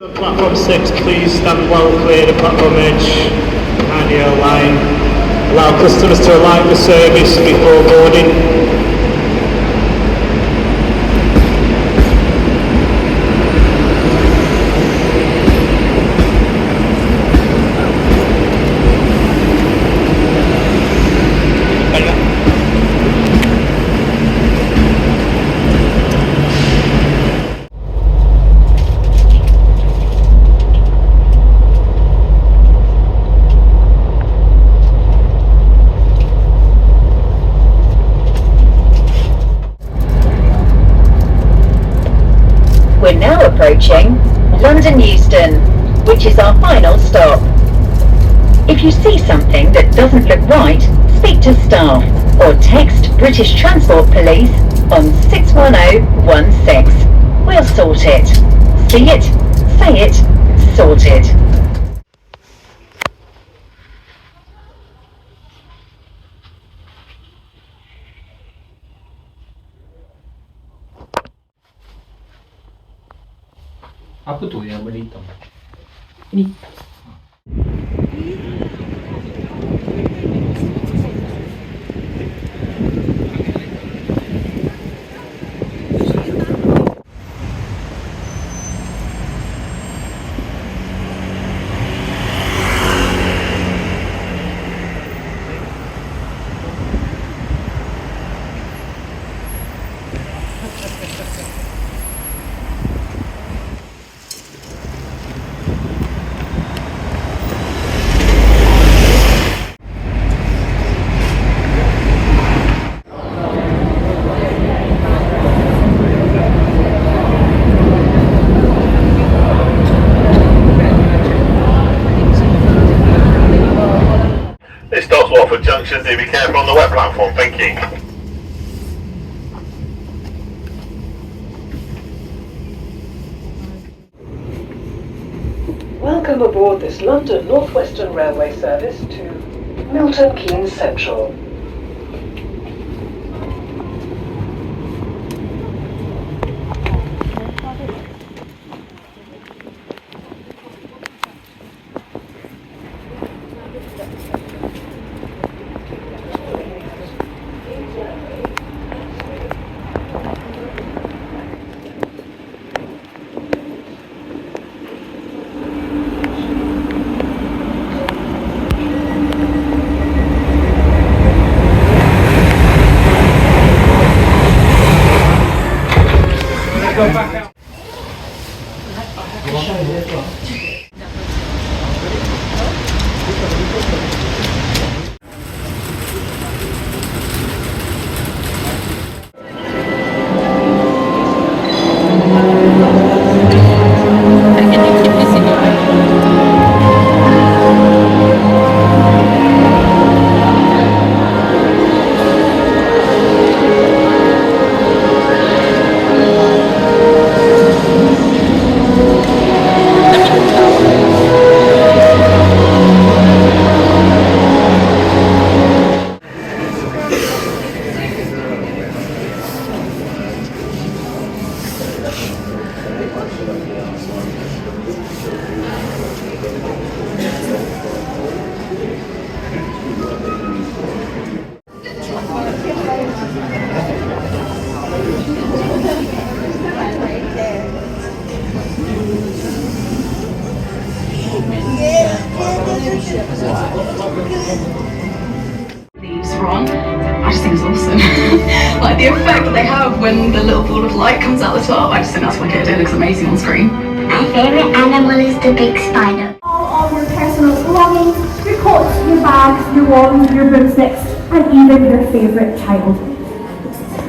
Platform 6, please stand well clear the platform edge behind your line. Allow customers to alight the service before boarding. We're now approaching London Euston, which is our final stop. If you see something that doesn't look right, speak to staff or text British Transport Police on 61016. We'll sort it. See it, say it, sorted. Apa tu yang benda hitam? Ini. This stops Watford Junction, do be careful on the wet platform, thank you. Welcome aboard this London North Western Railway service to Milton Keynes Central. Go back out. Leaves are on. I just think it's awesome. Like the effect that they have when the little ball of light comes out the top, I just think that's wicked. It looks amazing on screen. My favourite animal is the big spider. All of your personal belongings, your coats, your bags, your wands, your broomsticks, and even your favourite child.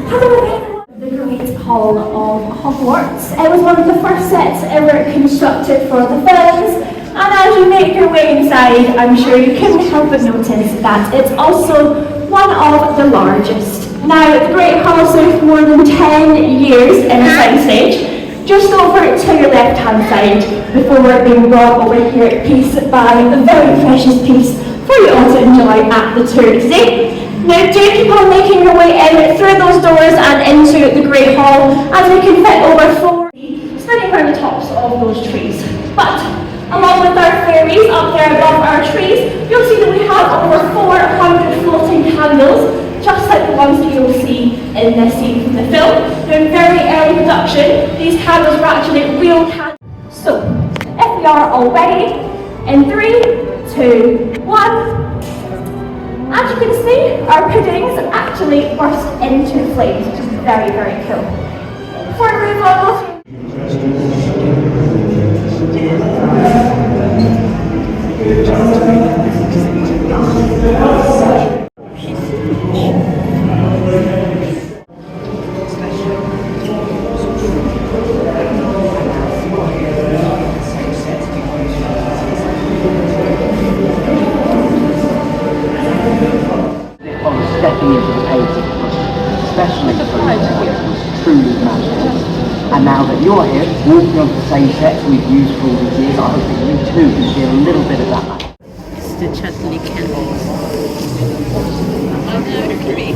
Hello again! The Great Hall of Hogwarts. It was one of the first sets ever constructed for the films. And as you make your way inside, I'm sure you couldn't help but notice that it's also one of the largest. Now, the Great Hall served more than 10 years in a soundstage, just over to your left-hand side, before being brought over here at Peace by the very precious piece for you all to enjoy at the tour today. Now, do keep on making your way in through those doors and into the Great Hall, as we can fit over 4 standing around the tops of those trees. there above our trees, you'll see that we have over 400 floating candles, just like the ones that you'll see in this scene from the film. They're in very early production. These candles were actually real candles. So, if we are all ready, in 3, 2, 1. As you can see, our puddings actually burst into flames, which is very, very cool. Before we move on, stepping into the pace of especially for was truly magical. And now that you're here, walking onto the same sets we've used for all these years, I hope that you too can feel a little bit of that magic. Chutney candles. I know, look at me.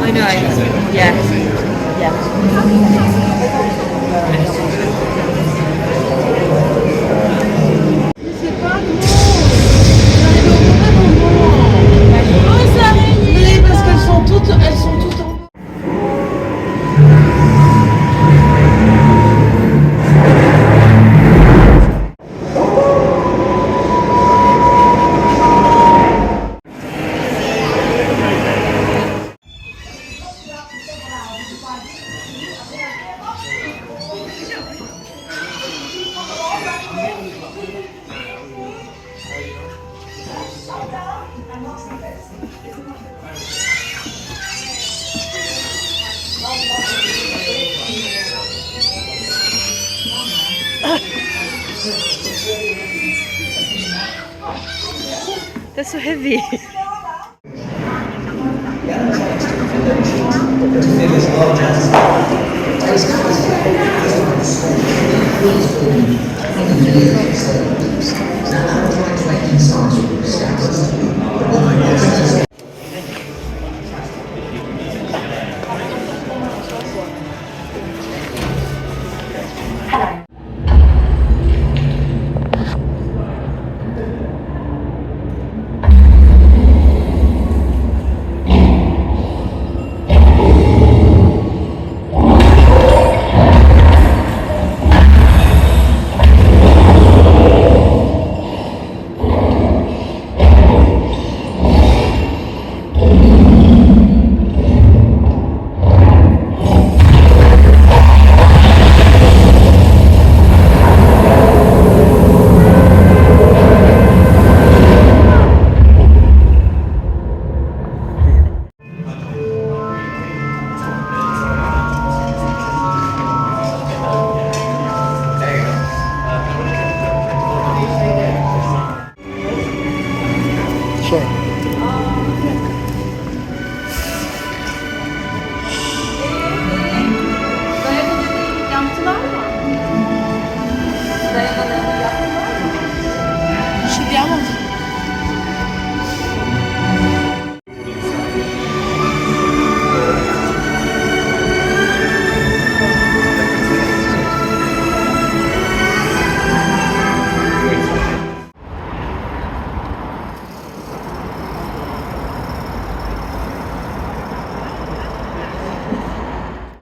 I know, yeah. Parce qu'elles sont toutes en... That's so heavy. Thank you.